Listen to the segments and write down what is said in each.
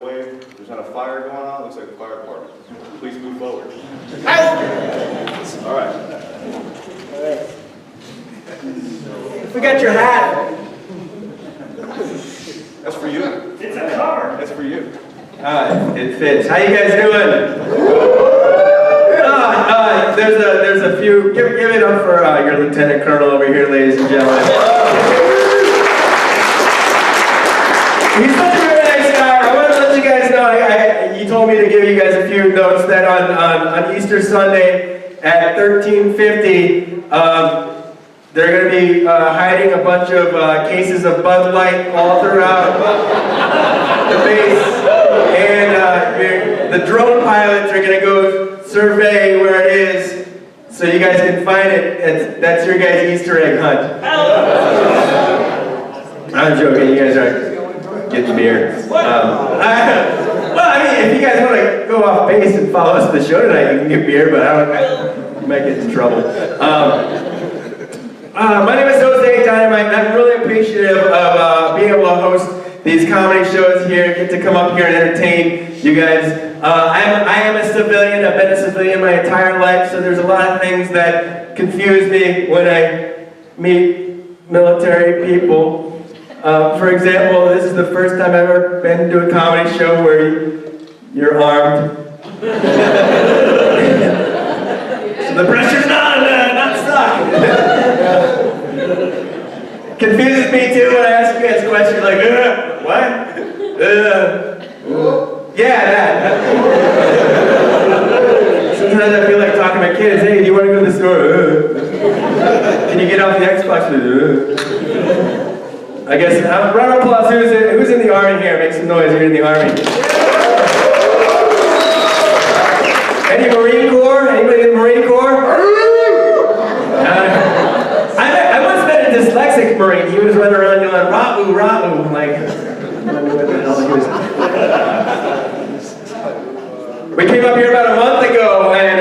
There's not a fire going on. Looks like a fire department. Please move forward. All right. Forget your hat. That's for you. It's a cover. That's for you. It fits. How you guys doing? There's a few. Give it up for your Lieutenant Colonel over here, ladies and gentlemen. He's such a very nice guy. I want to let you guys know. He told me to give you guys a few notes that on Easter Sunday at 1350, they're going to be hiding a bunch of cases of Bud Light all throughout the base, and the drone pilots are going to go survey where it is, so you guys can find it. That's your guys' Easter egg hunt. I'm joking. You guys aren't getting beer. Well, I mean, if you guys want to go off base and follow us to the show tonight, you can get beer, but you might get in trouble. My name is Jose Dynamite, and I'm really appreciative of being able to host these comedy shows here, get to come up here and entertain you guys. I am a civilian. I've been a civilian my entire life, so there's a lot of things that confuse me when I meet military people. For example, this is the first time I've ever been to a comedy show where you're armed. So the pressure's not stuck. Confuses me too when I ask you guys questions like, what? Yeah, that. Sometimes I feel like talking to my kids, hey, do you want to go to the store? Can you get off the Xbox? I guess, round of applause, who's in the Army here? Make some noise, you're in the Army. Any Marine Corps? Anybody in the Marine Corps? I once met a dyslexic Marine. He was running around going, Rahu, Rahu. I'm like, I don't know what the hell he was. We came up here about a month ago, and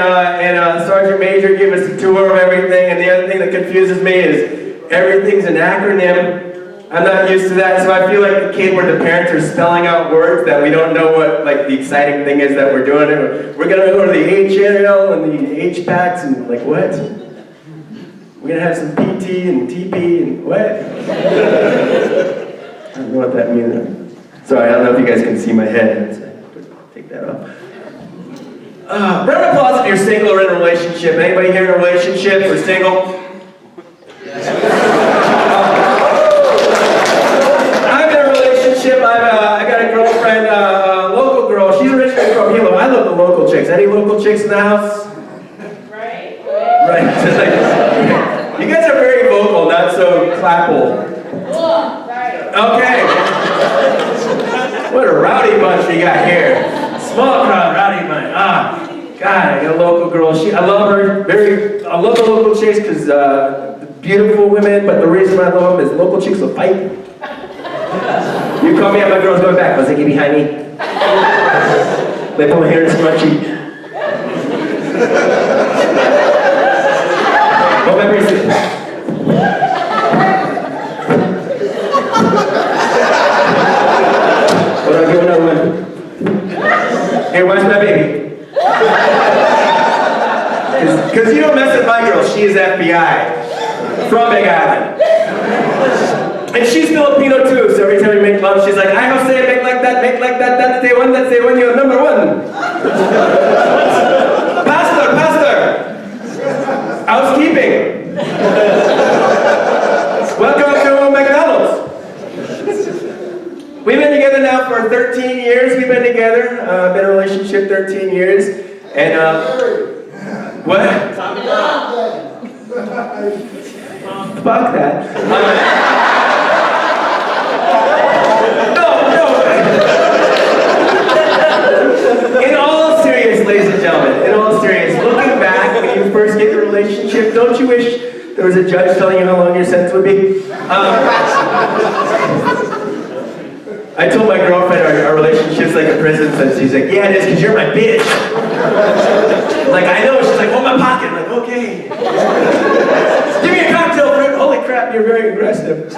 Sergeant Major gave us a tour of everything, and the other thing that confuses me is everything's an acronym. I'm not used to that, so I feel like the kid where the parents are spelling out words that we don't know what like the exciting thing is that we're doing. We're gonna go to the HL and the HPACs and like what? We're gonna have some PT and TP and what? I don't know what that means. Sorry, I don't know if you guys can see my head. Take that off. Round of applause if you're single or in a relationship. Anybody here in a relationship or single? I got a girlfriend, local girl. She's originally from Hilo. I love the local chicks. Any local chicks in the house? Right. You guys are very vocal, not so clappable. Okay. What a rowdy bunch we got here. Small crowd, rowdy bunch. God, I got a local girl. I love her. I love the local chicks because beautiful women. But the reason I love them is local chicks will fight. You call me up, my girl's going back. Let's get behind me. They put my hair in scrunchy. Oh, my bracelet. Hold on, give another one. Here, watch my baby. Because you don't mess with my girl. She is FBI. From Big Island. And she's Filipino too, so every time we make love, she's like, I don't say make like that, that's the one, you're number one. Pastor! Housekeeping! Welcome to McDonald's! We've been together now for 13 years, been in a relationship 13 years, and what? Fuck that. In all seriousness, ladies and gentlemen, looking back when you first get in a relationship, don't you wish there was a judge telling you how long your sentence would be? I told my girlfriend our relationship's like a prison sentence. She's like, yeah, it is, because you're my bitch. I'm like, I know. She's like, hold my pocket. I'm like, okay. Give me a cocktail, friend. Holy crap, you're very aggressive.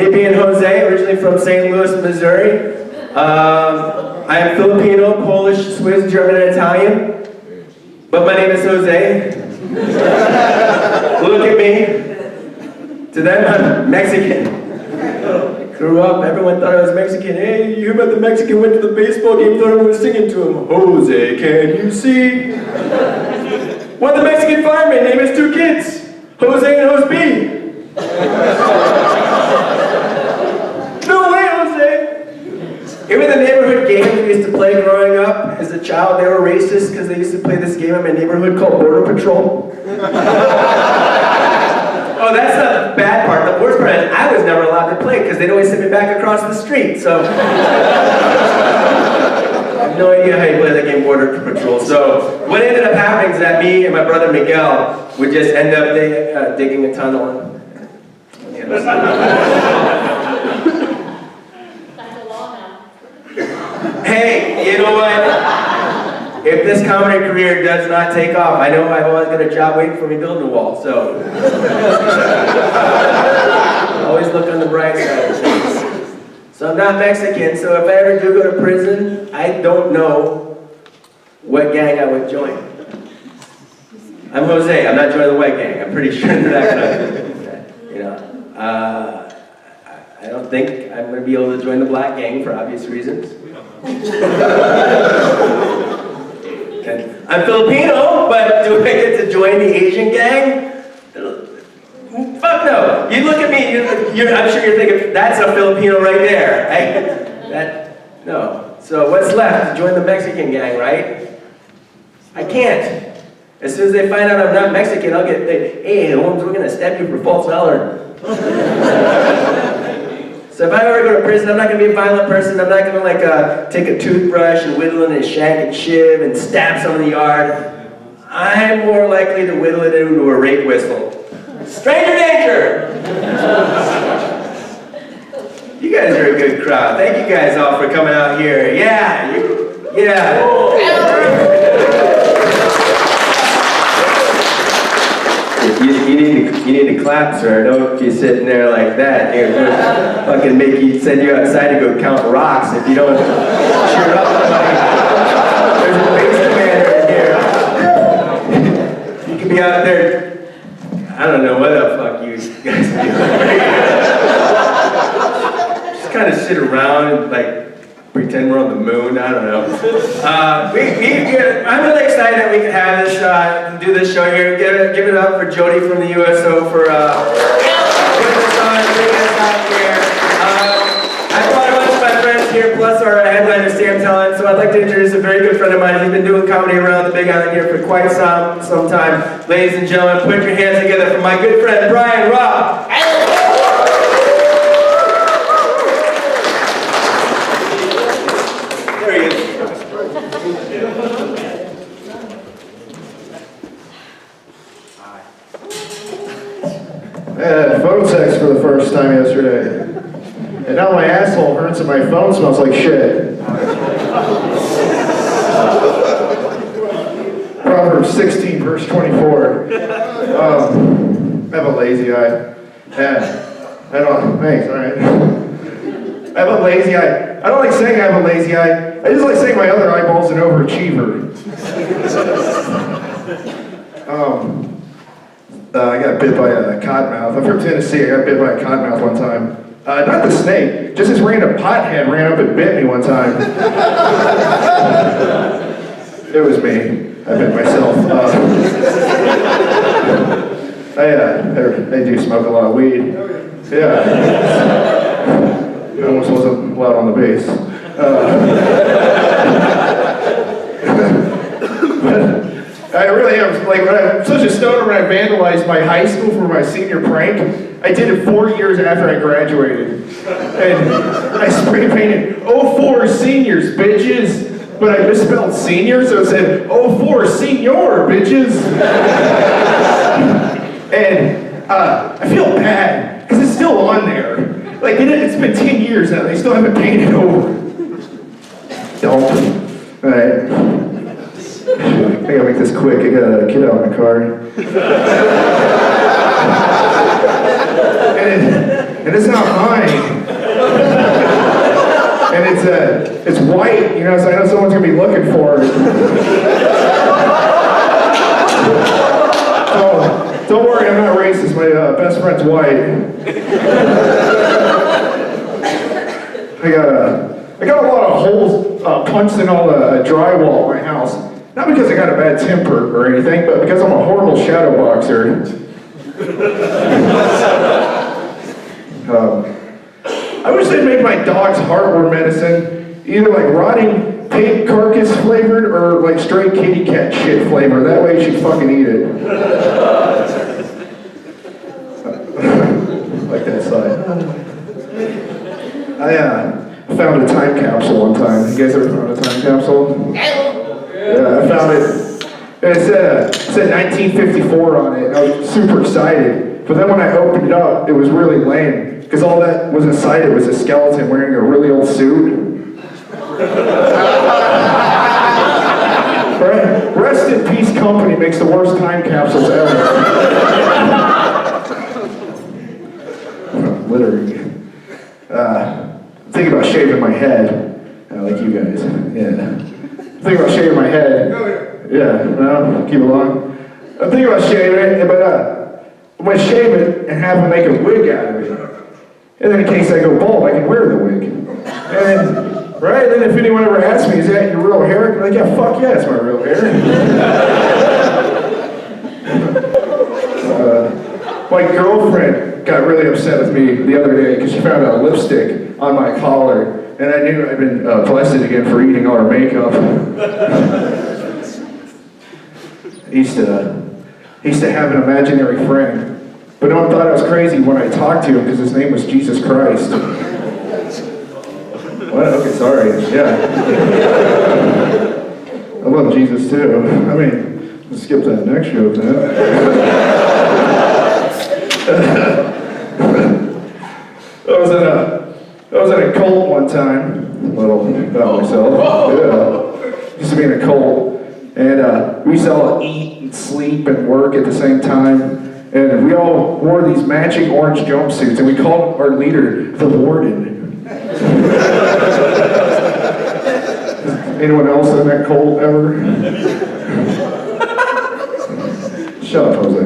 Me being Jose, originally from St. Louis, Missouri. I am Filipino, Polish, Swiss, German, and Italian. But my name is Jose. Look at me. To them, I'm Mexican. Grew up, everyone thought I was Mexican. Hey, you hear about the Mexican went to the baseball game, thought everyone was singing to him. Jose, can you see? What the Mexican fireman, name his 2 kids. Jose and Jose B. No way, Jose! Even the neighborhood games we used to play growing up as a child, they were racist because they used to play this game in my neighborhood called Border Patrol. Oh, that's the bad part. The worst part is I was never allowed to play because they'd always send me back across the street. So I have no idea how you play the game Border Patrol. So what ended up happening is that me and my brother Miguel would just end up digging a tunnel. That's a law now. Hey, you know what? If this comedy career does not take off, I know I've always got a job waiting for me building a wall, so. Always look on the bright side of things. So I'm not Mexican, so if I ever do go to prison, I don't know what gang I would join. I'm Jose, I'm not joining the white gang. I'm pretty sure they're not gonna, you know. I don't think I'm gonna be able to join the black gang for obvious reasons. I'm Filipino, but do I get to join the Asian gang? Fuck no. You look at me, I'm sure you're thinking, that's a Filipino right there. No. So what's left? To join the Mexican gang, right? I can't. As soon as they find out I'm not Mexican, I'll get, hey, Holmes, we're gonna stab you for false valor. So if I ever go to prison, I'm not going to be a violent person. I'm not going to take a toothbrush and whittle it and shank and shiv and stab someone in the yard. I'm more likely to whittle it into a rape whistle. Stranger danger! You guys are a good crowd. Thank you guys all for coming out here. Yeah. You need to clap, sir. Don't be sitting there like that. Fucking send you outside to go count rocks if you don't cheer up. There's a bass commander in here. You can be out there. I don't know what the fuck you guys do. Just kind of sit around and pretend we're on the moon. I don't know. I'm really excited that we can have this, do this show here. Give it up for Jody from the USO for putting this on, bringing us out here. I brought a bunch of my friends here, plus our headliner Sam Tallent. So I'd like to introduce a very good friend of mine. He's been doing comedy around the Big Island here for quite some time. Ladies and gentlemen, put your hands together for my good friend Bryan Rupp. I had phone sex for the first time yesterday. And now my asshole hurts and my phone smells like shit. Proverbs 16, verse 24. I have a lazy eye. Thanks, alright. I have a lazy eye. I don't like saying I have a lazy eye. I just like saying my other eyeball's an overachiever. I got bit by a cottonmouth. I'm from Tennessee. I got bit by a cottonmouth one time. Not the snake, just this random pothead ran up and bit me one time. It was me. I bit myself. I do smoke a lot of weed. Yeah. I almost wasn't loud on the bass. I really am, when I'm such a stoner when I vandalized my high school for my senior prank. I did it 4 years after I graduated. And I spray painted 04 seniors, bitches. But I misspelled senior, so it said 04 senior, bitches. And I feel bad, because it's still on there. It's been 10 years now, they still haven't painted over. Don't. Alright. I gotta make this quick. I got a kid out in the car. And and it's not mine. And it's white, you know, so I know someone's gonna be looking for it. Oh, don't worry, I'm not racist. My best friend's white. I got a lot of holes punched in all the drywall at my house. Not because I got a bad temper or anything, but because I'm a horrible shadow boxer. I wish they'd make my dog's heartworm medicine either like rotting pig carcass flavored or like straight kitty cat shit flavored. That way she'd fucking eat it. Like that side. I found a time capsule one time. You guys ever found a time capsule? Yeah, I found it. And it said 1954 on it, and I was super excited. But then when I opened it up, it was really lame. Because all that was inside it was a skeleton wearing a really old suit. Right? Rest in Peace Company makes the worst time capsules ever. Literally. Thinking about shaving my head. Like you guys. Yeah. Thinking about shaving my head. Yeah, no, keep it long. I'm thinking about shaving it, but I'm going to shave it and have them make a wig out of it. And then in case I go bald, I can wear the wig. And, right, then if anyone ever asks me, is that your real hair? I'm like, yeah, fuck yeah, it's my real hair. My girlfriend got really upset with me the other day because she found a lipstick on my collar. And I knew I'd been busted again for eating all her makeup. I used to have an imaginary friend, but no one thought I was crazy when I talked to him because his name was Jesus Christ. What? Okay, sorry. Yeah. I love Jesus too. I mean, let's skip that next joke then. I was in a cult one time. A little about myself. Yeah. Used to be in a cult. And we used to all eat and sleep and work at the same time. And we all wore these matching orange jumpsuits, and we called our leader the Warden. Anyone else in that cult ever? Shut up, Jose.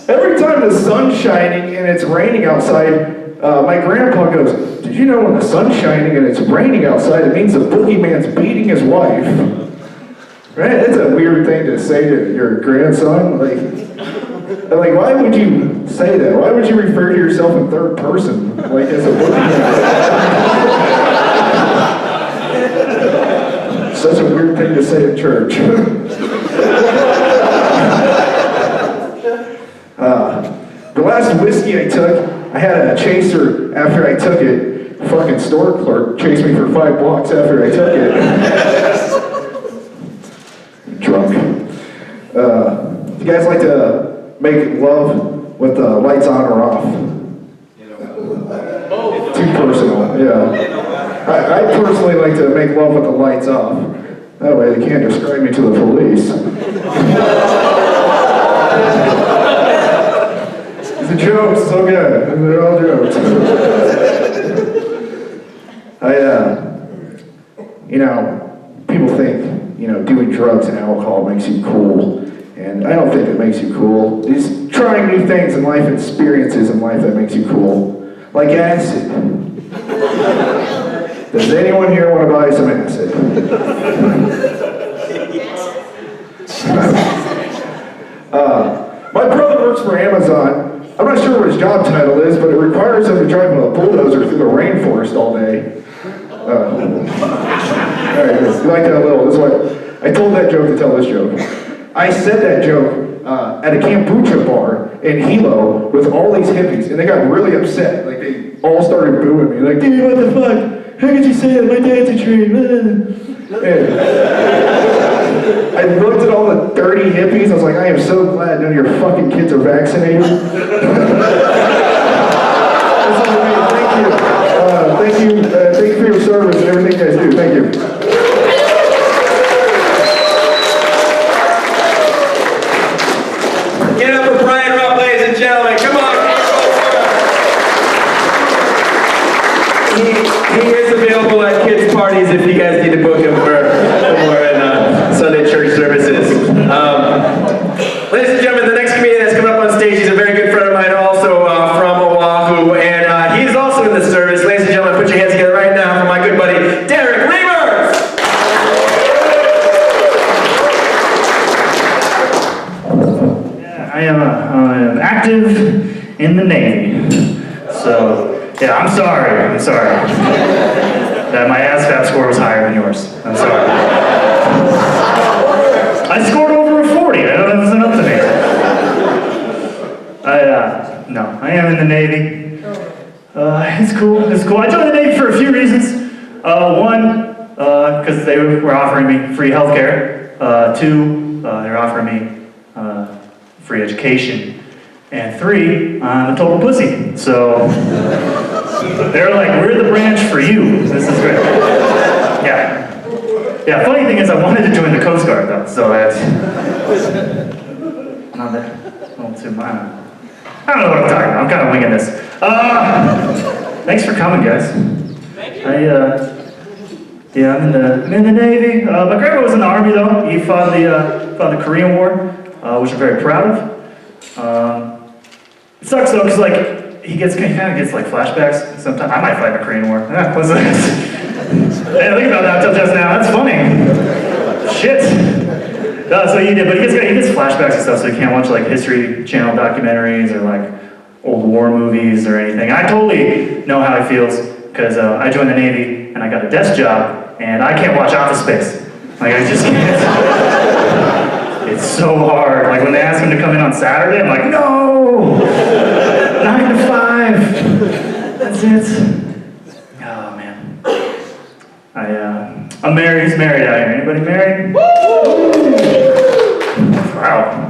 Every time the sun's shining and it's raining outside, my grandpa goes, did you know when the sun's shining and it's raining outside, it means the boogeyman's beating his wife? Right? That's a weird thing to say to your grandson. Like, why would you say that? Why would you refer to yourself in third person? Like, as a boogeyman? Such a weird thing to say in church. The last whiskey I took, I had a chaser after I took it. Fucking store clerk chased me for 5 blocks after I took it. Drunk. You guys like to make love with the lights on or off? Too personal, yeah. I personally like to make love with the lights off. That way they can't describe me to the police. The jokes, it's so good. They're all jokes. People think, doing drugs and alcohol makes you cool. And I don't think it makes you cool. It's trying new things in life, experiences in life that makes you cool. Like acid. Does anyone here want to buy some acid? My brother works for Amazon. I'm not sure what his job title is, but it requires him to drive a bulldozer through the rainforest all day. All right, you like that a little. This is what I told that joke to tell this joke. I said that joke at a kombucha bar in Hilo with all these hippies, and they got really upset. Like, they all started booing me. Like, dude, what the fuck? How could you say that? My dad's a tree. And I looked at all the dirty hippies. I was like, I am so glad none of your fucking kids are vaccinated. That's all I mean. Thank you. Thank you for your service and everything you guys do. Thank you. Get up for Bryan Rupp. He is available at kids' parties if you guys need to book him for more in Sunday church services. Ladies and gentlemen, the next comedian that's coming up on stage, he's a very good friend of mine also from Oahu, and he's also in the service. Ladies and gentlemen, put your hands together right now for my good buddy, Dereck Riemers! Yeah, I am active in the Navy. So, yeah, I'm sorry that my ASVAB score was higher than yours. I'm sorry. I scored over a 40. I don't know if it's enough to me. No, I am in the Navy. It's cool. I joined the Navy for a few reasons. One, because they were offering me free healthcare. Two, they're offering me free education. And three, I'm a total pussy. So they're like, we're the branch for you. This is great. Yeah, funny thing is I wanted to join the Coast Guard though, so that's not that, a little too minor. I don't know what I'm talking about, I'm kind of winging this. Thanks for coming, guys. I'm in the Navy. My grandpa was in the Army though. He fought the Korean War, which I'm very proud of. It sucks though, because like, he kind of gets like flashbacks sometimes. I might fight the Korean War. Yeah, what's that? I didn't think about that until just now. That's funny. Shit. So he did, but he gets flashbacks and stuff, so he can't watch like History Channel documentaries or like old war movies or anything. I totally know how he feels, because I joined the Navy and I got a desk job, and I can't watch Office Space. Like, I just can't. It's so hard. Like, when they ask him to come in on Saturday, I'm like, no! 9 to 5. That's it. Oh, man. I'm married. Who's married out here? Anybody married? Wow.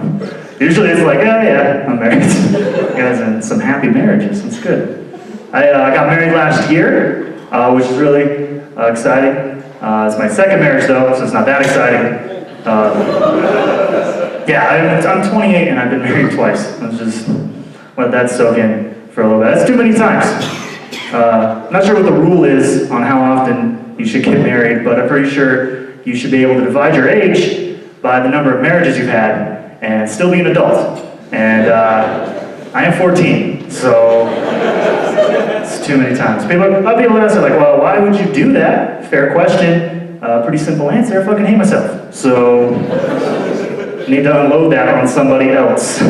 Usually it's like, yeah, I'm married. You guys in some happy marriages. That's good. I got married last year, which is really exciting. It's my second marriage though, so it's not that exciting. I'm 28 and I've been married twice. Let's just let that soak in for a little bit. That's too many times. I'm not sure what the rule is on how often you should get married, but I'm pretty sure you should be able to divide your age by the number of marriages you've had and still be an adult. And I am 14, so it's too many times. People ask me like, well, why would you do that? Fair question. Pretty simple answer. I fucking hate myself. So I need to unload that on somebody else.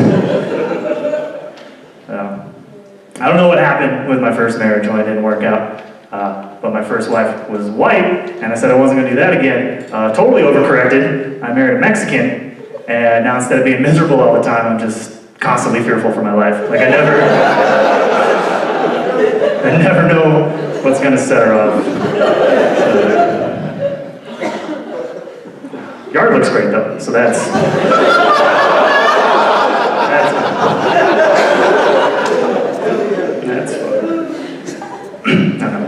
I don't know what happened with my first marriage when it didn't work out. But my first wife was white, and I said I wasn't going to do that again. Totally overcorrected. I married a Mexican, and now instead of being miserable all the time, I'm just constantly fearful for my life. Like I never know what's going to set her off. Yard looks great though, so that's fun.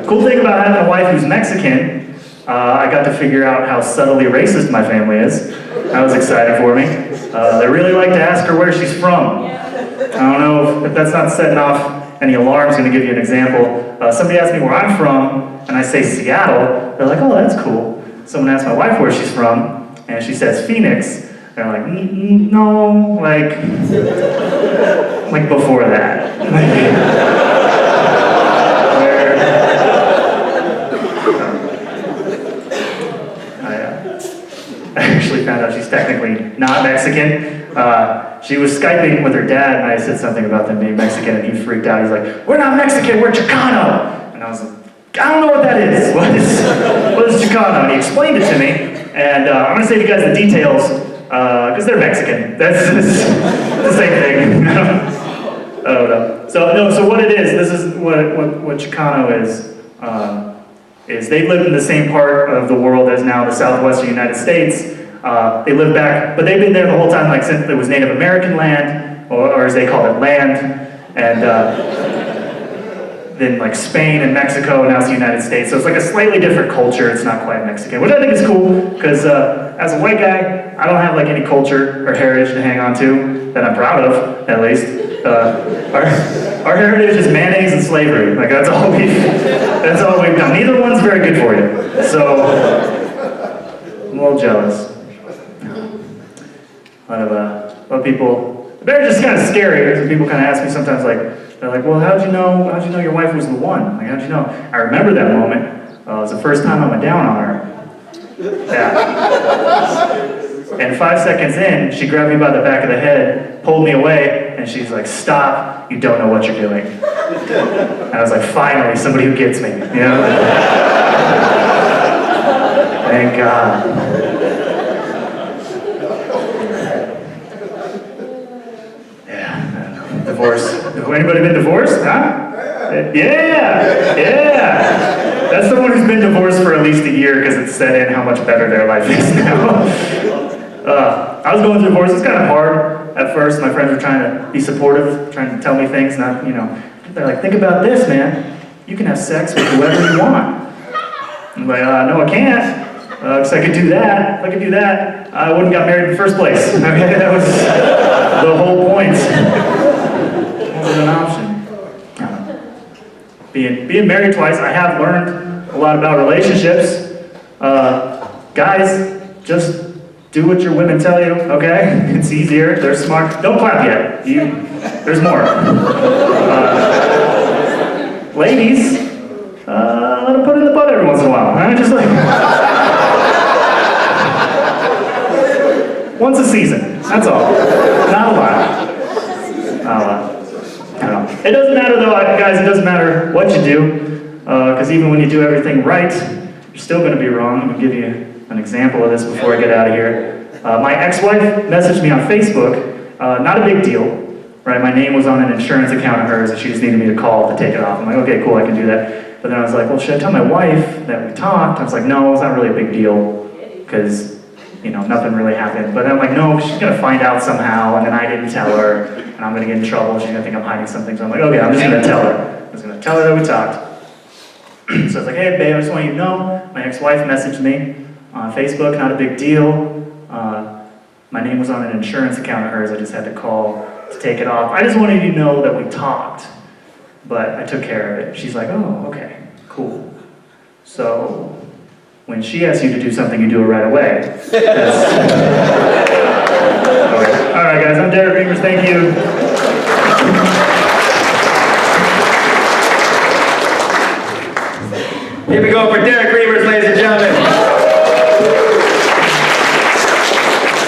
Cool thing about having a wife who's Mexican, I got to figure out how subtly racist my family is. That was exciting for me. They really like to ask her where she's from. I don't know if that's not setting off any alarms. Going to give you an example. Somebody asked me where I'm from, and I say Seattle. They're like, oh, that's cool. Someone asked my wife where she's from, and she says Phoenix. They're like, no, like before that. I actually found out she's technically not Mexican. She was Skyping with her dad, and I said something about them being Mexican, and he freaked out. He's like, we're not Mexican, we're Chicano. And I was like, I don't know what that is. What is Chicano? And he explained it to me, and I'm going to save you guys the details, because they're Mexican. That's the same thing. I don't know. So what it is, this is what Chicano is they lived in the same part of the world as now the southwestern United States. They lived back, but they've been there the whole time, like since it was Native American land, or as they called it, land, and then like Spain and Mexico, and now it's the United States. So it's like a slightly different culture. It's not quite Mexican, which I think is cool, because as a white guy, I don't have like any culture or heritage to hang on to that I'm proud of, at least. Our heritage is mayonnaise and slavery. Like that's all we've done. Neither one's very good for you. So I'm a little jealous. A lot of people, the marriage is kind of scary. People kind of ask me sometimes, like, they're like, well, how'd you know your wife was the one? Like, how'd you know? I remember that moment. It was the first time I went down on her. Yeah. And 5 seconds in, she grabbed me by the back of the head, pulled me away, and she's like, stop, you don't know what you're doing. And I was like, finally, somebody who gets me, you know? Thank God. Yeah, divorce. Anybody been divorced, huh? Yeah. That's the one who's been divorced for at least a year because it's set in how much better their life is now. I was going through divorce. It's kind of hard at first. My friends were trying to be supportive, trying to tell me things. Not, they're like, think about this, man. You can have sex with whoever you want. I'm like, no, I can't. Because I could do that. If I could do that, I wouldn't got married in the first place. Okay, that was the whole point. That was an option. Being married twice, I have learned a lot about relationships. Guys, just do what your women tell you, okay? It's easier, they're smart. Don't clap yet, there's more. Ladies, let them put in the butt every once in a while, right? Just like, once a season, that's all. Not a lot. Not a lot. It doesn't matter though, guys, it doesn't matter what you do, because even when you do everything right, you're still going to be wrong. I'm going to give you an example of this before I get out of here. My ex-wife messaged me on Facebook, not a big deal, right? My name was on an insurance account of hers and she just needed me to call to take it off. I'm like, okay, cool, I can do that. But then I was like, well, should I tell my wife that we talked? I was like, no, it's not really a big deal, because, nothing really happened. But then I'm like, no, she's going to find out somehow, and then I didn't tell her, and I'm going to get in trouble, she's going to think I'm hiding something. So I'm like, okay, I'm just going to tell her. I'm just going to tell her that we talked. So I was like, hey, babe, I just want you to know, my ex-wife messaged me on Facebook, not a big deal. My name was on an insurance account of hers, I just had to call to take it off. I just wanted you to know that we talked, but I took care of it. She's like, oh, okay, cool. So when she asks you to do something, you do it right away. Okay. All right, guys, I'm Dereck Riemers, thank you. Here we go for Dereck Riemers, ladies and gentlemen.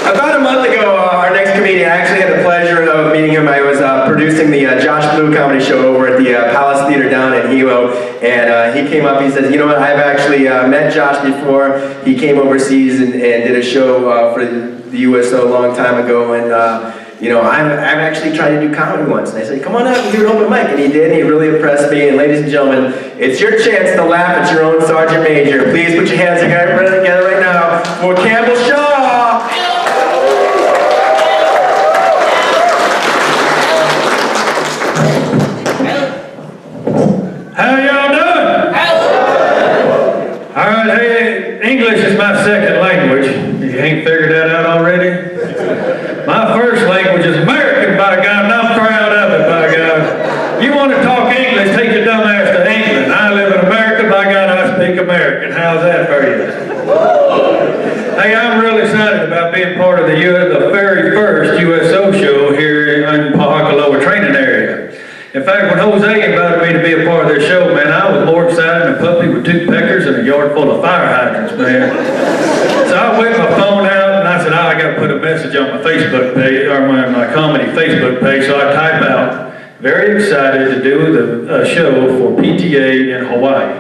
About a month ago, our next comedian, I actually had the pleasure of meeting him. I was producing the Josh Blue comedy show over at the Palace Theater down in Hilo, and he came up, he says, you know what, I've actually met Josh before. He came overseas and did a show for the USO a long time ago, and I've actually tried to do comedy once. And I said, come on out and do an open mic. And he did, and he really impressed me. And ladies and gentlemen, it's your chance to laugh at your own Sergeant Major. Please put your hands together right now for Campbell Shah. How y'all doing? All right, hey, English is my second language. If you ain't figured that out already. My first language is American, by God, and I'm proud of it, by God. You want to talk English, take your dumb ass to England. I live in America, by God, I speak American. How's that for you? Hey, I'm really excited about being part of the very first USO show here in Pohakuloa Training Area. In fact, when Jose invited me to be a part of their show, man, I was more excited than a puppy with 2 peckers and a yard full of fire hydrants, man. So I whipped my phone out and I said, I got to put a message on my Facebook page, or my comedy Facebook page. So I type out, very excited to do a show for PTA in Hawaii.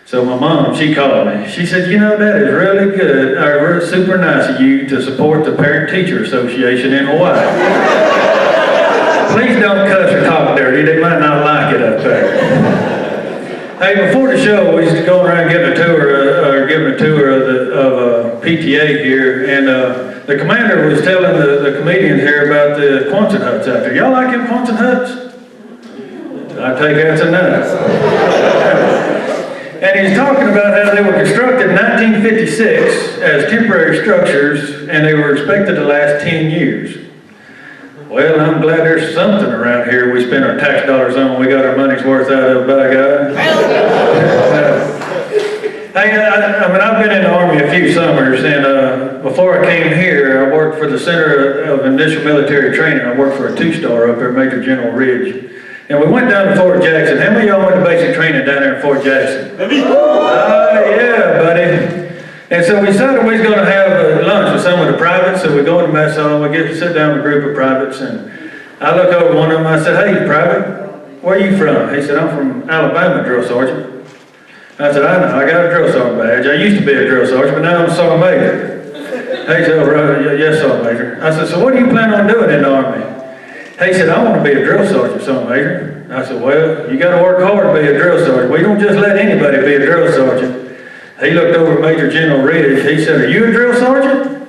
So my mom, she called me. She said, that is really good, or super nice of you to support the Parent-Teacher Association in Hawaii. Please don't cuss or talk dirty. They might not like it up there. Hey, before the show, we used to go around giving a tour of PTA here, and the commander was telling the comedians here about the Quonset huts out there. Y'all like them Quonset huts? I take that's a no. And he's talking about how they were constructed in 1956 as temporary structures, and they were expected to last 10 years. Well, I'm glad there's something around here we spend our tax dollars on when we got our money's worth out of, by God. I've been in the Army a few summers, and before I came here, I worked for the Center of Initial Military Training. I worked for a 2-star up there, Major General Ridge. And we went down to Fort Jackson. How many of y'all went to basic training down there in Fort Jackson? Yeah, buddy. And so we decided we was going to have lunch with some of the privates. So we go in the mess hall, we get to sit down with a group of privates, and I look over one of them, I said, "Hey, private, where are you from?" He said, "I'm from Alabama, drill sergeant." I said, "I know, I got a drill sergeant badge. I used to be a drill sergeant, but now I'm a sergeant major." He said, "Oh, right, yes, sergeant major." I said, "So what do you plan on doing in the Army?" He said, "I want to be a drill sergeant, sergeant major." I said, "Well, you got to work hard to be a drill sergeant. We don't just let anybody be a drill sergeant." He looked over at Major General Ridge. He said, "Are you a drill sergeant?"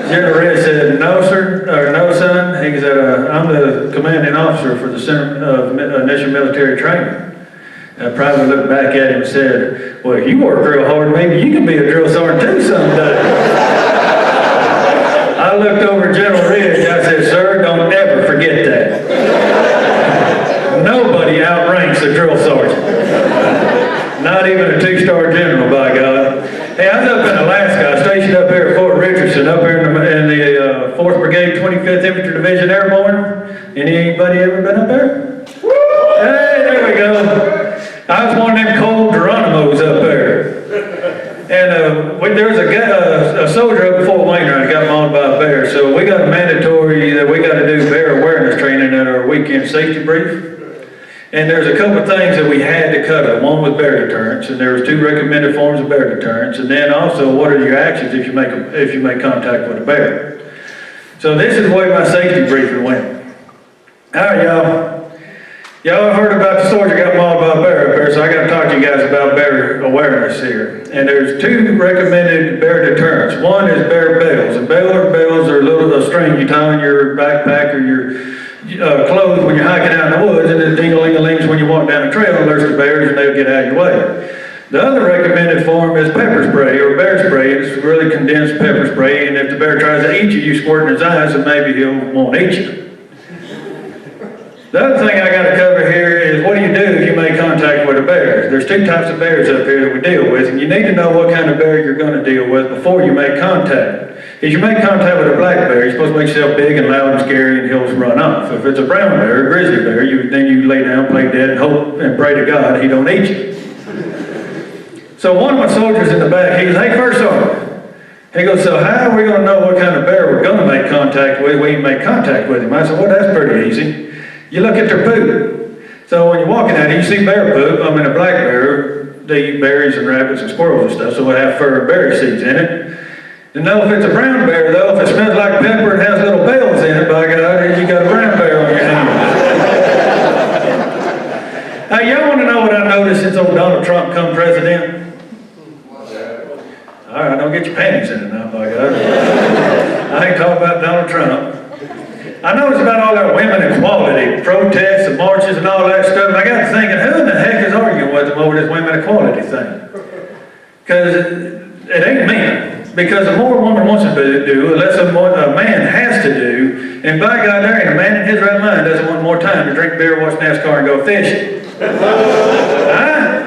General Ridge said, "No, sir, or no, son." He said, "I'm the commanding officer for the Center of Initial Military Training." Private looked back at him and said, "Well, if you work real hard, maybe you can be a drill sergeant too someday." I looked over at General Ridge. I said, "Sir, don't ever forget that. Nobody outranks a drill sergeant. Not even a 2-star general, by God." Hey, I was up in Alaska. I was stationed up here at Fort Richardson, up here in the 4th Brigade, 25th Infantry Division Airborne. Anybody ever been up there? Hey, there we go. I was one of them cold Geronimos up there. And there was a soldier up at Fort Wainwright got mauled by a bear. So we got mandatory that we got to do bear awareness training at our weekend safety brief. And there's a couple of things that we had to cover. One was bear deterrence, and there was 2 recommended forms of bear deterrence. And then also, what are your actions if you make contact with a bear? So this is the way my safety briefing went. All right, y'all. Y'all heard about the soldier got mauled by a bear up there, so I got to talk to you guys about bear awareness here. And there's 2 recommended bear deterrents. One is bear bells, and bells are a string you tie on your backpack or your clothes when you're hiking out in the woods, and then ding-a-ling-a-lings when you walk down the trail, alerts the bears, and they'll get out of your way. The other recommended form is pepper spray or bear spray. It's really condensed pepper spray, and if the bear tries to eat you, you squirt in his eyes, and maybe he won't eat you. The other thing I got to cover here is what do you do if you make contact with a bear? There's 2 types of bears up here that we deal with, and you need to know what kind of bear you're going to deal with before you make contact. If you make contact with a black bear, you're supposed to make yourself big and loud and scary, and he'll run off. If it's a brown bear, a grizzly bear, then you lay down, play dead, and hope and pray to God he don't eat you. So one of my soldiers in the back, he goes, "Hey, First Sergeant." He goes, "So how are we going to know what kind of bear we're going to make contact with? We can make contact with him." I said, "Well, that's pretty easy. You look at their poop. So when you're walking at it, you see bear poop. I mean, a black bear, they eat berries and rabbits and squirrels and stuff, so they have fur and berry seeds in it. And know if it's a brown bear, though, if it smells like pepper and has little bells in it, by God, then you got a brown bear on your hands." Now, y'all want to know what I noticed since old Donald Trump come president? All right, don't get your panties in it now, by God. I ain't talking about Donald Trump. I noticed about all that women equality protests and marches and all that stuff, and I got to thinking, who in the heck is arguing with them over this women equality thing? Because it ain't men. Because the more a woman wants to do, the less a man has to do, and by God, there ain't a man in his right mind doesn't want more time to drink beer, watch NASCAR, and go fishing. Huh?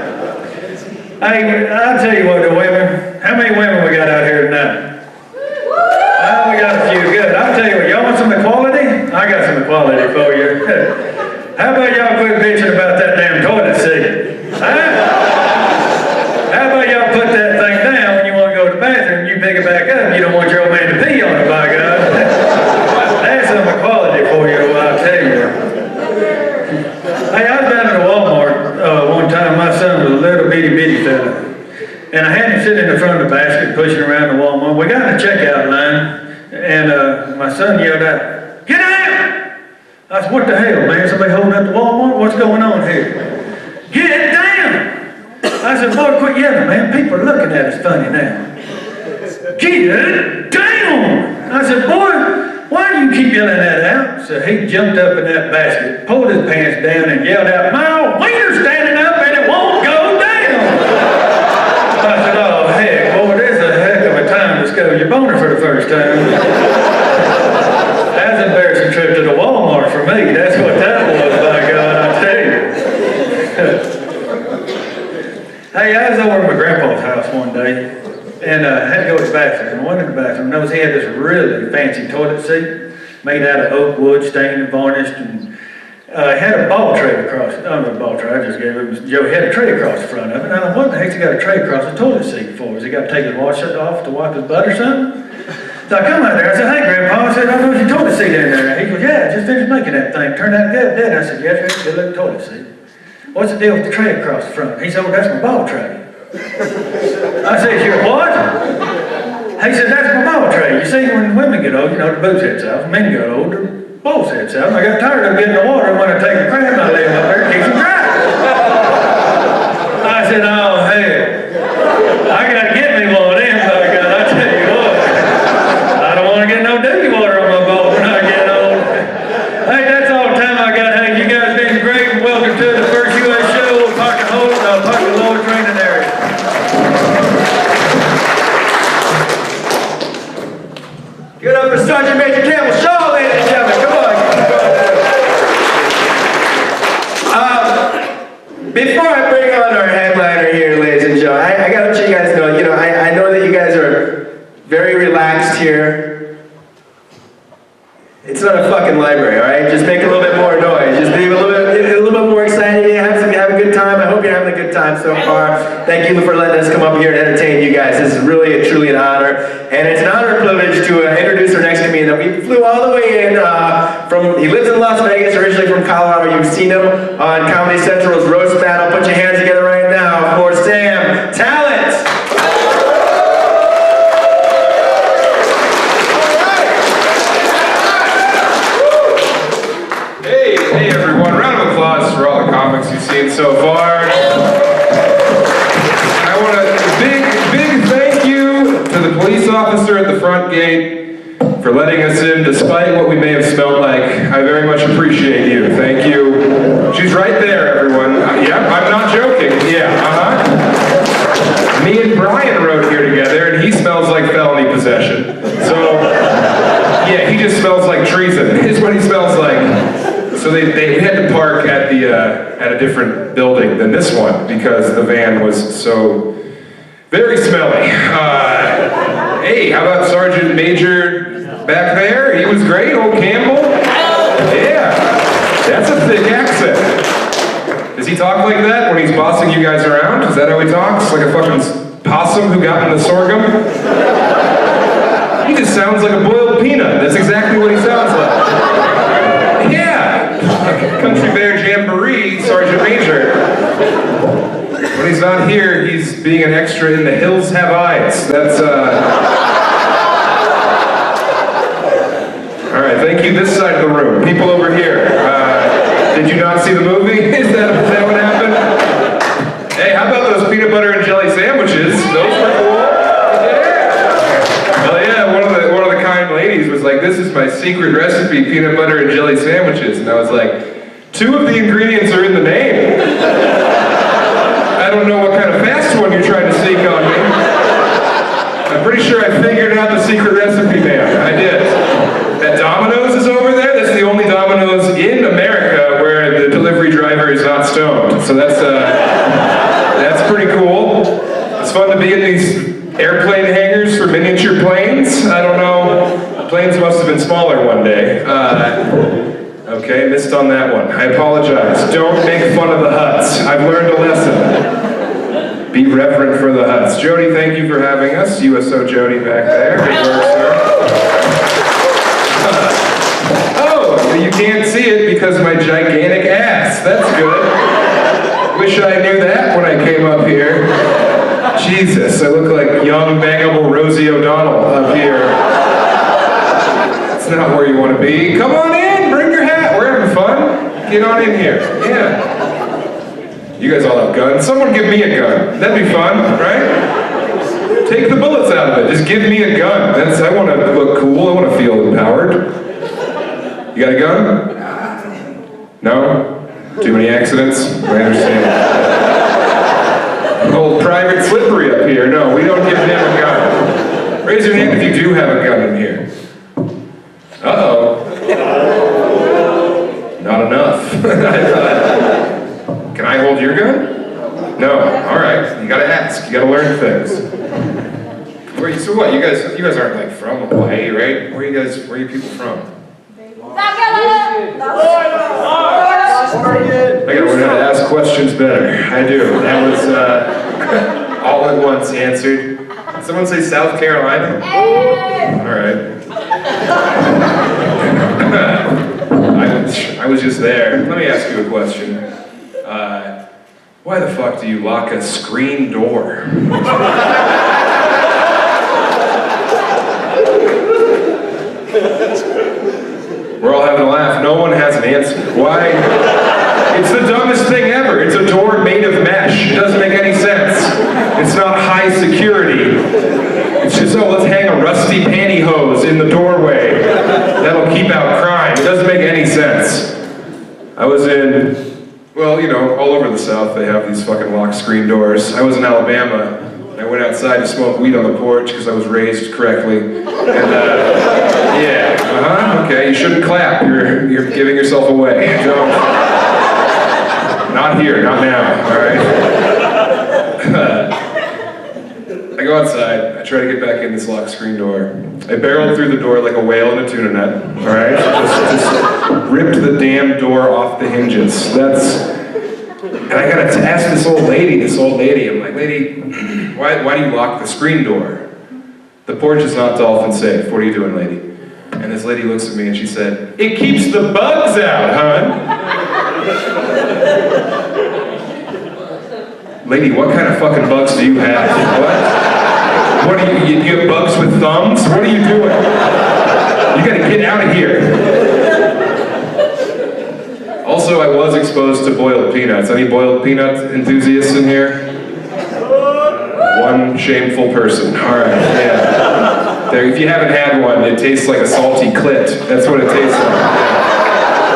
I'll tell you what, the women, how many women we got out here tonight? Oh, we got a few. Good. I'll tell you what, y'all want some equality? I got some equality for you. How about y'all quit bitching about that damn toilet seat? Huh? How about y'all put that thing down when you want to go to the bathroom, you pick it back up, you don't want your old man to pee on it, by God. That's some equality for you, I'll tell you. Hey, I was down at a Walmart one time. My son was a little bitty fella. And I had him sitting in the front of the basket, pushing around the Walmart. We got in the checkout line, and my son yelled out, "Get out!" I said, "What the hell, man? Somebody holding up the Walmart? What's going on here?" "Get down!" I said, "Boy, quit yelling, man. People are looking at us funny now." "Get down!" I said, "Boy, why do you keep yelling that out?" So he jumped up in that basket, pulled his pants down, and yelled out, "My wiener's standing up and it won't go down!" seat, made out of oak wood, stained and varnished, and had a ball tray across it. I don't know the ball tray, I just gave it. Joe had a tray across the front of it. And I thought, what the heck's he got a tray across the toilet seat for? Has he got to take his wash it off to wipe his butt or something? So I come out there, I said, hey, Grandpa, I said, I know your toilet seat in there. He goes, yeah, I just finished making that thing. Turned out good, didn't it? I said, yes, it's a good looking toilet seat. What's the deal with the tray across the front? He said, well, that's my ball tray. I said, you're what? He said, that's my ball tray. You see, when women get old, you know, the boobs head south. Men get old, their balls head south. I got tired of getting in the water, and when I take a crap, I lay him up there and keep them dry. I said, oh, hell, I got to get me one of them, because I tell you what, I don't want to get no dirty water on my balls when I get old. Hey, that's all the time I got. Hey, you guys been great, and welcome to the first USO Pohakuloa Training Area. Give it up for Sergeant Major Campbell Shah, ladies and gentlemen. Come on. Before I bring on our headliner here, ladies and gentlemen, I gotta let you guys know, I know that you guys are very relaxed here. It's not a fucking library, all right? Just make a little bit more noise. Just be a little bit more excited. Have a good time. I hope you're having a good time so far. Thank you for letting us come up here and entertain you guys. This is really, truly an honor. And it's an honor and privilege to introduce our next comedian that we flew all the way in he lives in Las Vegas, originally from Colorado. You've seen him on Comedy Central's Roast Battle. Put your hands together right now for Sam Tallent. Hey everyone, round of applause for all the comics you've seen so far. I want a big thank you to the police officer at the front gate for letting us in despite what we may have smelled like. I very much appreciate you. Thank you. She's right there, everyone. Yeah, I'm not joking. Yeah, Me and Bryan rode here together, and he smells like felony possession. So, yeah, he just smells like treason, is what he smells like. So we had to park at a different building than this one because the van was so very smelly. Hey, how about Sergeant Major back there? He was great, old Campbell. Yeah, that's a thick accent. Does he talk like that when he's bossing you guys around? Is that how he talks? Like a fucking possum who got in the sorghum? He just sounds like a boiled peanut. That's exactly what he sounds like. Yeah. Country Bear Jamboree, Sergeant Major. When he's not here, he's being an extra in The Hills Have Eyes. That's, All right, thank you this side of the room. People over here. Did you not see the movie? Is that what happened? Hey, how about those peanut butter and jelly sandwiches? Those were cool. Yeah. Hell yeah, one of the kind ladies was like, this is my secret recipe, peanut butter and jelly sandwiches. And I was like, 2 of the ingredients are in the name. I don't know what kind of fast one you're trying to sneak on me. I'm pretty sure I figured out the secret recipe, man. I did. That Domino's is over there. That's the only Domino's in America where the delivery driver is not stoned. So that's pretty cool. It's fun to be in these airplane hangars for miniature planes. I don't know. Planes must have been smaller one day. Okay, missed on that one. I apologize. Don't make fun of the huts. I've learned a lesson. Be reverent for the huts. Jody, thank you for having us. USO Jody back there. Good work, sir. Oh, you can't see it because of my gigantic ass. That's good. Wish I knew that when I came up here. Jesus, I look like young, bangable Rosie O'Donnell up here. That's not where you want to be. Come on in, bring your hat. We're having fun. Get on in here. Yeah. You guys all have guns. Someone give me a gun. That'd be fun, right? Take the bullets out of it. Just give me a gun. I want to look cool. I want to feel empowered. You got a gun? No? Too many accidents? I understand. Old Private Slippery up here. No, we don't give them a gun. Raise your hand if you do have a gun in here. Uh-oh. Not enough. Can I hold your gun? No. All right. You gotta ask. You gotta learn things. So what? You guys aren't like from Hawaii, right? Where are you people from? South Carolina. I gotta learn how to ask questions better. I do. That was all at once answered. Someone say South Carolina? All right. I was just there. Let me ask you a question. Why the fuck do you lock a screen door? We're all having a laugh. No one has an answer. Why? It's the dumbest thing ever. It's a door made of mesh. It doesn't make any sense. It's not high security. It's just, oh, let's hang a rusty pantyhose in the doorway. That'll keep out crime. It doesn't make any sense. I was in, well, you know, all over the South they have these fucking locked screen doors. I was in Alabama. I went outside to smoke weed on the porch because I was raised correctly. And, okay, you shouldn't clap. You're giving yourself away. Don't. Not here, not now, all right? I go outside, I try to get back in this locked screen door. I barreled through the door like a whale in a tuna net, all right? Just ripped the damn door off the hinges. And I gotta ask this old lady, I'm like, lady, why do you lock the screen door? The porch is not dolphin safe. What are you doing, lady? And this lady looks at me and she said, it keeps the bugs out, hon. Lady, what kind of fucking bugs do you have? What do you have bugs with thumbs? What are you doing? You gotta get out of here. Also, I was exposed to boiled peanuts. Any boiled peanut enthusiasts in here? One shameful person. All right, yeah. If you haven't had one, it tastes like a salty clit. That's what it tastes like.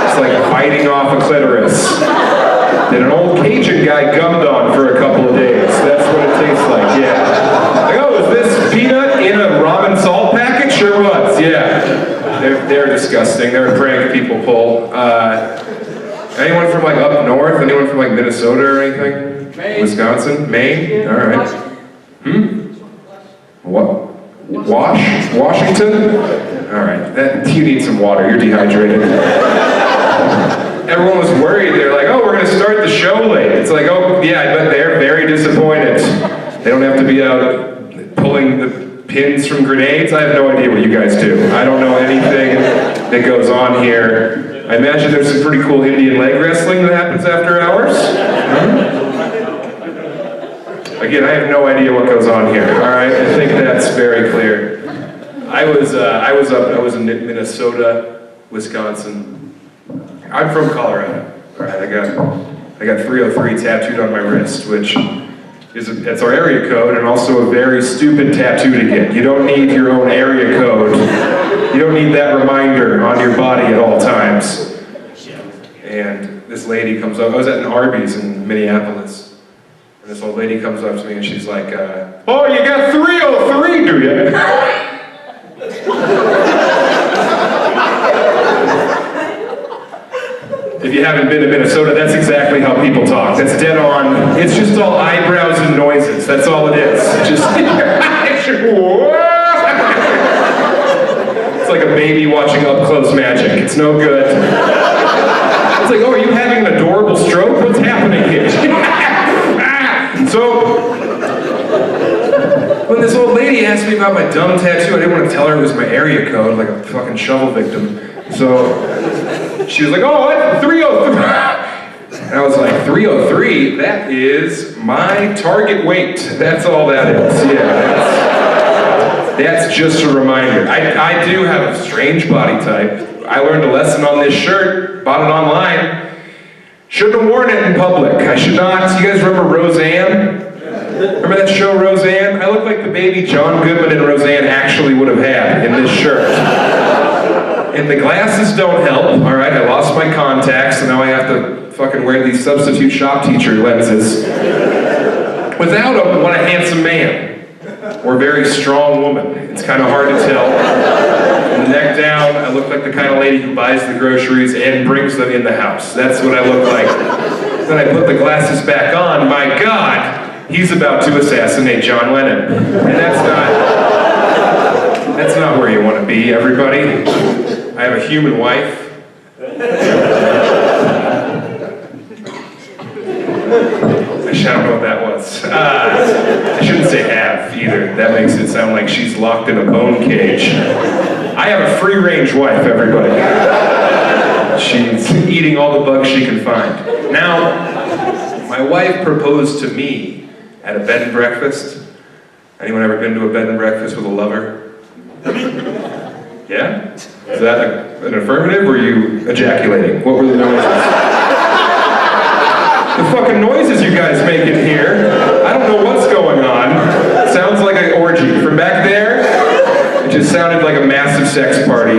It's like biting off a clitoris that an old Cajun guy gummed on for a couple of days. That's what it tastes like, yeah. Like, oh, is this peanut in a ramen salt packet? Sure was, yeah. They're disgusting. They're a prank people pull. Anyone from like up north? Anyone from like Minnesota or anything? Maine. Wisconsin? Maine? All right. What? Washington? All right. You need some water. You're dehydrated. Everyone was worried. They're like, oh, we're going to start the show late. It's like, oh, yeah, I bet they're very disappointed. They don't have to be out pulling the pins from grenades. I have no idea what you guys do. I don't know anything that goes on here. I imagine there's some pretty cool Indian leg wrestling that happens after hours. Again, I have no idea what goes on here. All right, I think that's very clear. I was in Minnesota, Wisconsin. I'm from Colorado. All right, I got 303 tattooed on my wrist, which that's our area code, and also a very stupid tattoo to get. You don't need your own area code. You don't need that reminder on your body at all times. And this lady comes up. I was at an Arby's in Minneapolis. And this old lady comes up to me and she's like, oh, you got 303, do you? If you haven't been to Minnesota, that's exactly how people talk. That's dead on. It's just all eyebrows and noises. That's all it is. Just it's like a baby watching up close magic. It's no good. It's like, oh, are you having an adorable stroke? What's happening here? So, when this old lady asked me about my dumb tattoo, I didn't want to tell her it was my area code, like a fucking shovel victim. So, she was like, oh, what? 303. And I was like, 303? That is my target weight. That's all that is. Yeah, that's just a reminder. I do have a strange body type. I learned a lesson on this shirt, bought it online. Shouldn't have worn it in public. I should not. You guys remember Roseanne? Remember that show, Roseanne? I look like the baby John Goodman and Roseanne actually would have had in this shirt. And the glasses don't help, all right? I lost my contacts, so now I have to fucking wear these substitute shop teacher lenses. Without them, what a handsome man. Or very strong woman. It's kind of hard to tell. From the neck down, I look like the kind of lady who buys the groceries and brings them in the house. That's what I look like. Then I put the glasses back on. My God, he's about to assassinate John Lennon. And that's That's not where you want to be, everybody. I have a human wife. I don't know what that was. I shouldn't say have either. That makes it sound like she's locked in a bone cage. I have a free-range wife, everybody. She's eating all the bugs she can find. Now, my wife proposed to me at a bed and breakfast. Anyone ever been to a bed and breakfast with a lover? Yeah? Is that an affirmative, or were you ejaculating? What were the noises? The fucking noises you guys make in here. I don't know what's going on. Sounds like an orgy. From back there, it just sounded like a massive sex party.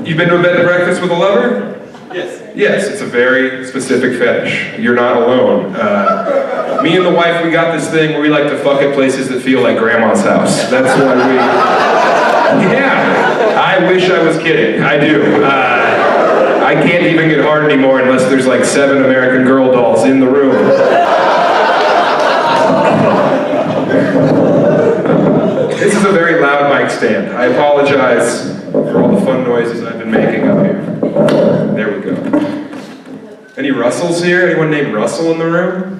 You've been to a bed and breakfast with a lover? Yes. Yes, it's a very specific fetish. You're not alone. Me and the wife, we got this thing where we like to fuck at places that feel like grandma's house. That's why we... Yeah, I wish I was kidding. I do. I can't even get hard anymore unless there's like 7 American Girl dolls in the room. This is a very loud mic stand. I apologize for all the fun noises I've been making up here. There we go. Any Russells here? Anyone named Russell in the room?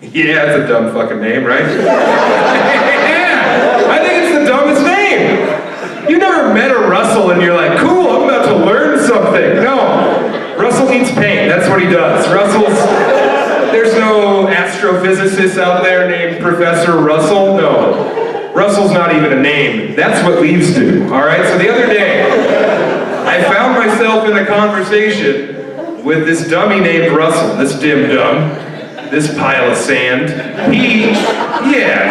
Yeah, it's a dumb fucking name, right? Yeah, I think it's the dumbest name. You never met a Russell and you're like, cool, I'm about to learn something. No, Russell eats paint, that's what he does. There's no astrophysicist out there named Professor Russell, no. Russell's not even a name, that's what leaves do, all right? So the other day, I found myself in a conversation with this dummy named Russell, this dim-dum, this pile of sand.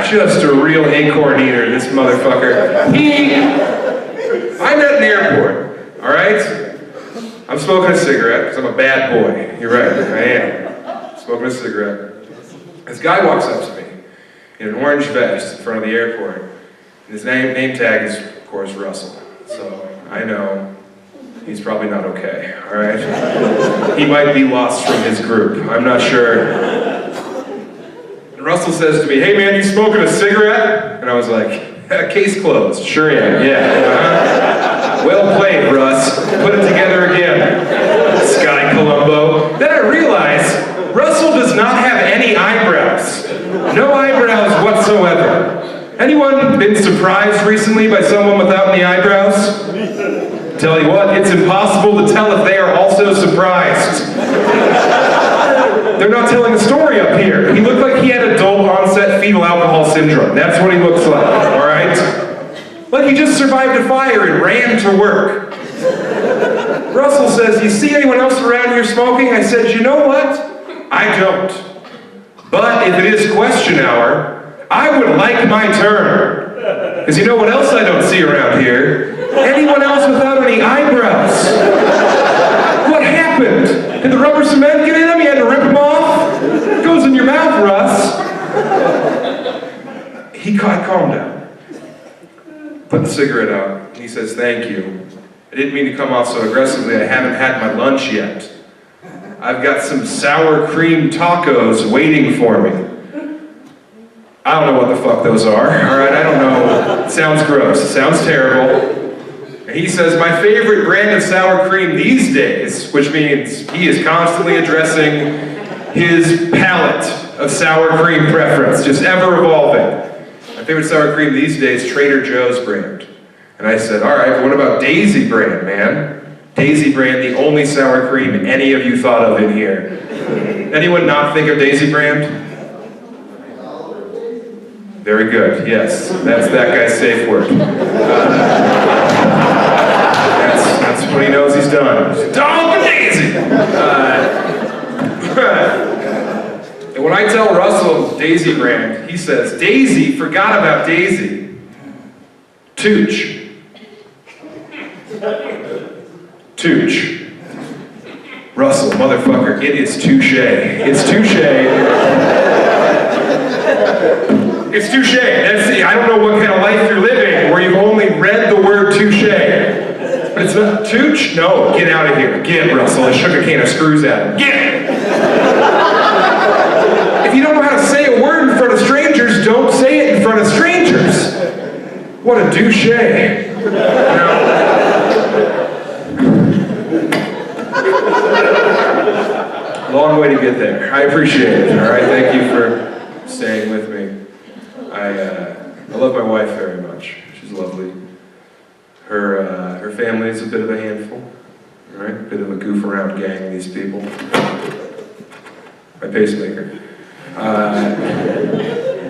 Just a real acorn eater, this motherfucker. I'm at an airport, all right? I'm smoking a cigarette, because I'm a bad boy. You're right, I am. Smoking a cigarette. This guy walks up to me in an orange vest in front of the airport. And his name tag is, of course, Russell. So I know he's probably not okay, all right? He might be lost from his group, I'm not sure. And Russell says to me, hey man, you smoking a cigarette? And I was like, case closed, sure am, yeah. Well played, Russ. Put it together again, Sky Colombo. Then I realized Russell does not have any eyebrows. No eyebrows whatsoever. Anyone been surprised recently by someone without any eyebrows? Tell you what, it's impossible to tell if they are also surprised. They're not telling a story up here. He looked like he had adult onset fetal alcohol syndrome. That's what he looks like, all right? Like he just survived a fire and ran to work. Russell says, you see anyone else around here smoking? I said, you know what? I don't. But if it is question hour, I would like my turn. Because you know what else I don't see around here? Anyone else without any eyebrows? What happened? Did the rubber cement get in him? You had to rip them off? It goes in your mouth, Russ. He calmed down. Put the cigarette out. And he says, thank you. I didn't mean to come off so aggressively. I haven't had my lunch yet. I've got some sour cream tacos waiting for me. I don't know what the fuck those are, all right? I don't know. It sounds gross. It sounds terrible. And he says, my favorite brand of sour cream these days, which means he is constantly addressing his palette of sour cream preference, just ever evolving. My favorite sour cream these days, Trader Joe's brand. And I said, all right, but what about Daisy brand, man? Daisy brand, the only sour cream any of you thought of in here. Anyone not think of Daisy brand? Very good, yes. That's that guy's safe word. That's what he knows he's done. Dog Daisy! And when I tell Russell Daisy brand, he says, Daisy forgot about Daisy. Tooch. Tooch. Russell, motherfucker, it is touche. It's touche. It's touche. I don't know what kind of life you're living where you've only read the word touche. But it's not tooch? No, get out of here. Get, Russell. I shook a can of screws at him. Get! If you don't know how to say a word in front of strangers, don't say it in front of strangers. What a douche. Long way to get there. I appreciate it. All right, thank you for staying with me. I love my wife very much. She's lovely. Her family is a bit of a handful. All right, a bit of a goof around gang. These people. My pacemaker.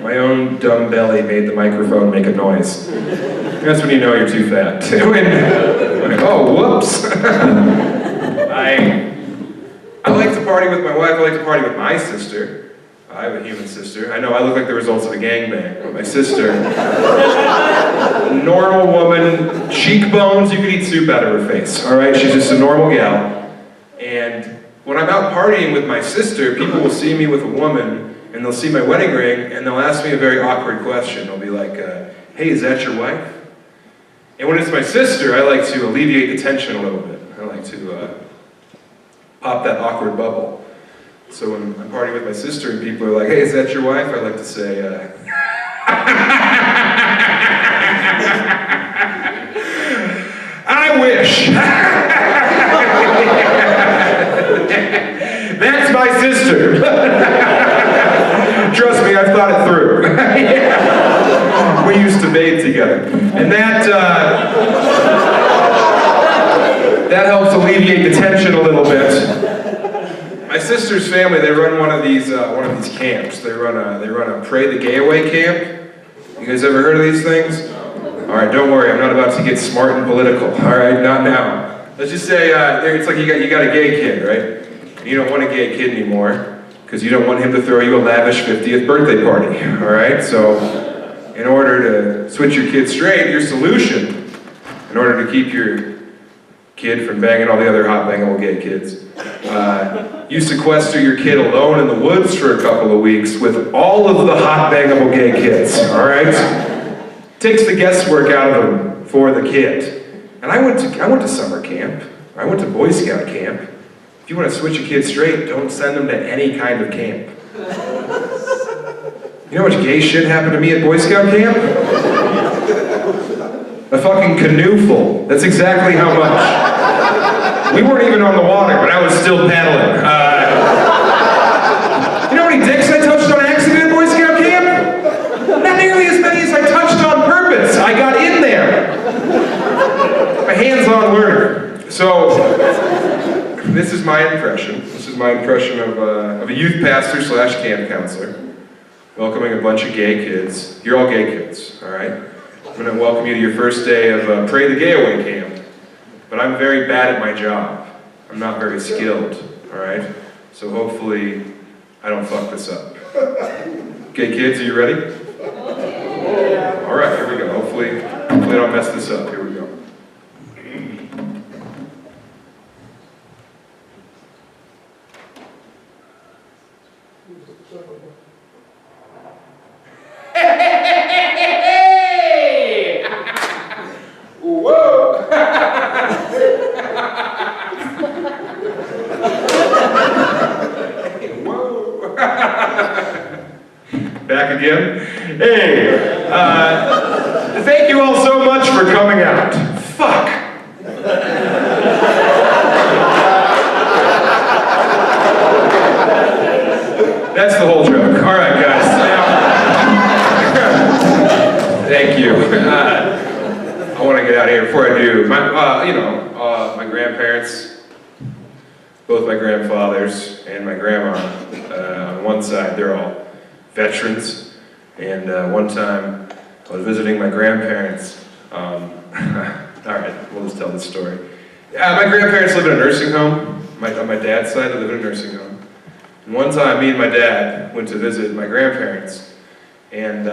My own dumb belly made the microphone make a noise. That's when you know you're too fat. Oh, whoops. I like to party with my wife. I like to party with my sister. I have a human sister. I know I look like the results of a gangbang, but my sister, normal woman, cheekbones, you could eat soup out of her face, all right? She's just a normal gal. And when I'm out partying with my sister, people will see me with a woman, and they'll see my wedding ring, and they'll ask me a very awkward question. They'll be like, hey, is that your wife? And when it's my sister, I like to alleviate the tension a little bit. I like to pop that awkward bubble. So when I'm partying with my sister and people are like, hey, is that your wife? I like to say, I wish. That's my sister. Trust me, I've thought it through. We used to bathe together. And that helps alleviate the tension a little bit. My sister's family, they run one of these camps. They run a Pray the Gay Away camp. You guys ever heard of these things? All right, don't worry, I'm not about to get smart and political. All right, not now. Let's just say it's like you got a gay kid, right? You don't want a gay kid anymore because you don't want him to throw you a lavish 50th birthday party. All right, so in order to switch your kid straight, your solution, in order to keep your kid from banging all the other hot bangable gay kids, you sequester your kid alone in the woods for a couple of weeks with all of the hot bangable gay kids, all right? Takes the guesswork out of them for the kid. And I went to summer camp. I went to Boy Scout camp. If you want to switch a kid straight, don't send them to any kind of camp. You know how much gay shit happened to me at Boy Scout camp? A fucking canoe full. That's exactly how much. We weren't even on the water, but I was still paddling. You know how many dicks I touched on accident at Boy Scout camp? Not nearly as many as I touched on purpose. I got in there. I'm a hands-on learner. So, this is my impression. This is my impression of a youth pastor / camp counselor welcoming a bunch of gay kids. You're all gay kids, all right? I'm going to welcome you to your first day of Pray the Gay Away camp. But I'm very bad at my job. I'm not very skilled, all right? So hopefully I don't fuck this up. Gay kids, are you ready? All right, here we go. Hopefully I don't mess this up. Here we go. Whoa! Whoa! Back again? Hey! Thank you all so much for coming out. Fuck! That's the whole joke. All right, guys. Thank you. I want to get out of here before I do. My grandparents, both my grandfathers and my grandma, on one side, they're all veterans. And one time, I was visiting my grandparents. All right, we'll just tell the story. My grandparents live in a nursing home. On my dad's side, they live in a nursing home. And one time, me and my dad went to visit my grandparents. And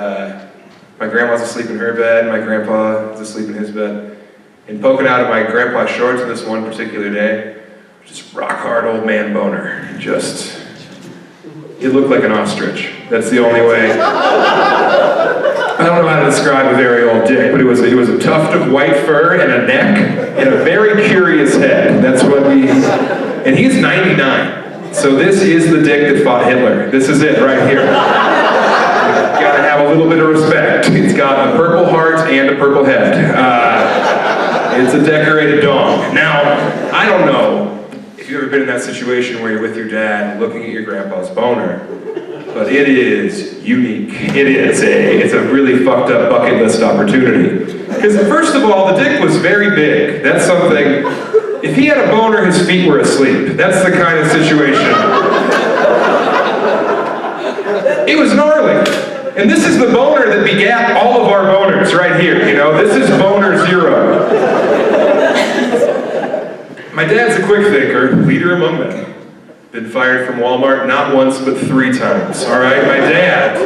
my grandma was asleep in her bed, my grandpa was asleep in his bed. And poking out of my grandpa's shorts on this one particular day, just rock hard old man boner. It looked like an ostrich. That's the only way. I don't know how to describe a very old dick, but it was a tuft of white fur and a neck and a very curious head. That's what and he's 99. So this is the dick that fought Hitler. This is it right here. Gotta have a little bit of respect. It's He's got a purple heart and a purple head. It's a decorated dog. Now, I don't know if you've ever been in that situation where you're with your dad looking at your grandpa's boner, but it is unique. It's a really fucked up bucket list opportunity. Because first of all, the dick was very big. That's something, if he had a boner, his feet were asleep. That's the kind of situation. It was gnarly. And this is the boner that begat all of our boners right here, you know? This is boner zero. My dad's a quick thinker, leader among men. Been fired from Walmart not once but 3 times, all right? My dad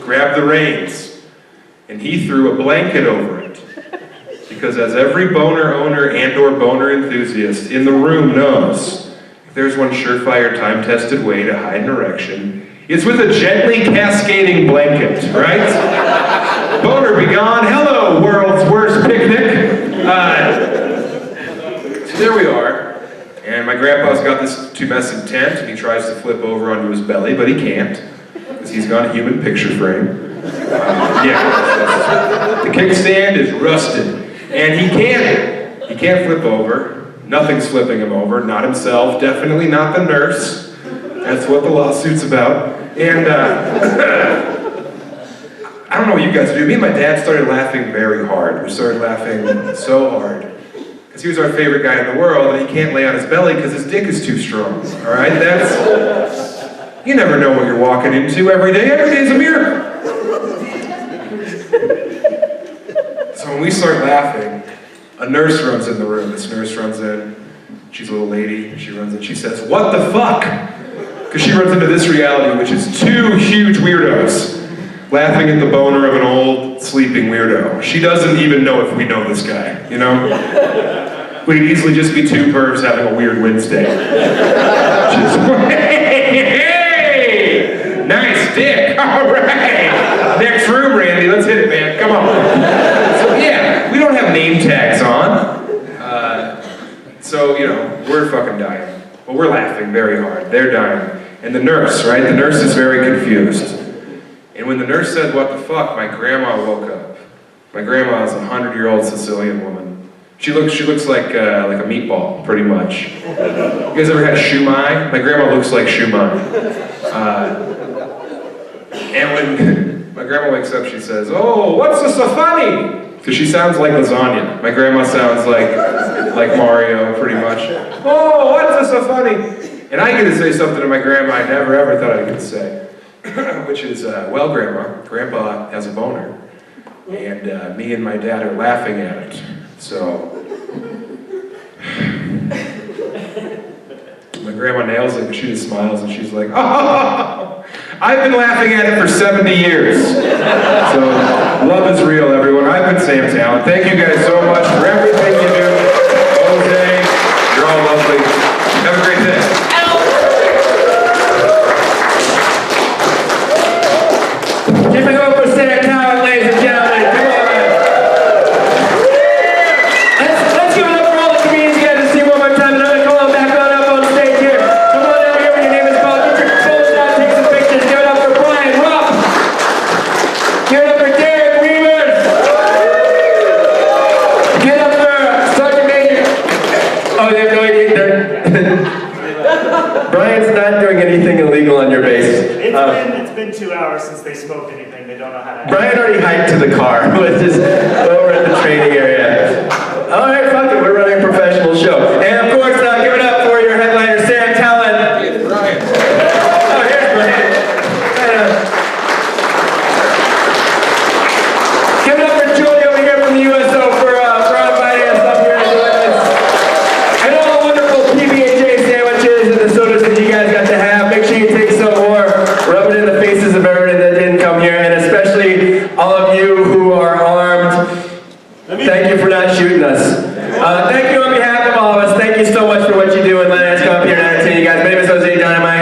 grabbed the reins and he threw a blanket over it. Because as every boner owner and or boner enthusiast in the room knows, if there's one surefire time-tested way to hide an erection, it's with a gently cascading blanket, right? Boner be gone. Hello, world's worst picnic. So there we are. And my grandpa's got this tumescent tent, and he tries to flip over onto his belly, but he can't, because he's got a human picture frame. The kickstand is rusted, and he can't flip over. Nothing's flipping him over, not himself, definitely not the nurse. That's what the lawsuit's about. And I don't know what you guys do. Me and my dad started laughing very hard. We started laughing so hard. Because he was our favorite guy in the world, and he can't lay on his belly because his dick is too strong. All right? You never know what you're walking into every day. Every day's a miracle. So when we start laughing, a nurse runs in the room. This nurse runs in. She's a little lady. She runs in. She says, "What the fuck?" Because she runs into this reality, which is 2 huge weirdos laughing at the boner of an old, sleeping weirdo. She doesn't even know if we know this guy, you know? We'd easily just be 2 pervs having a weird Wednesday. Just, hey! Nice dick, all right! Next room, Randy, let's hit it, man, come on. So yeah, we don't have name tags on. So, you know, we're fucking dying. But we're laughing very hard, they're dying. And the nurse, right? The nurse is very confused. And when the nurse said, "What the fuck?" my grandma woke up. My grandma is a 100-year-old Sicilian woman. She looks like a meatball, pretty much. You guys ever had shumai? My grandma looks like shumai. And when my grandma wakes up, she says, "Oh, what's so funny?" Because she sounds like lasagna. My grandma sounds like Mario, pretty much. "Oh, what's so funny?" And I get to say something to my grandma I never ever thought I could say. Which is, "Well, Grandpa has a boner, and me and my dad are laughing at it, so..." My grandma nails it, and she just smiles, and she's like, "Oh, I've been laughing at it for 70 years. So, love is real, everyone. I've been Sam Tallent. Thank you guys so much for everything you do. Jose, you're all lovely. Have a great day." Give it up for Sam Tallent, ladies and gentlemen. Come on. Let's give it up for all the comedians you guys to see one more time. And I'm going to call them back on up on stage here. Come on down here when your name is called. Get your full shot, take some pictures. Give it up for Bryan Rupp. Give it up for Dereck Riemers. Give it up for Sergeant Major. Oh, they have no idea. Bryan's not doing anything illegal on your base. It's been 2 hours since they smoked anything. They don't know how to. Bryan already hiked to the car, which is over at the training area. All right, fuck it, we're running a professional show. And of course, give it up for your headliner, Sam Tallent. Hey, Bryan. Oh, here's Bryan. Give it up for Julie over here from the USO for inviting us up here to do this. And all the wonderful PB&J sandwiches and the sodas that you guys got to have. Make sure you take some more. Rub it in the faces of everybody that didn't come here, and especially all of you who are armed. Thank you for not shooting us. Thank you on behalf of all of us. Thank you so much for what you do and letting us come up here and entertain you guys. My name is Jose Dynamite.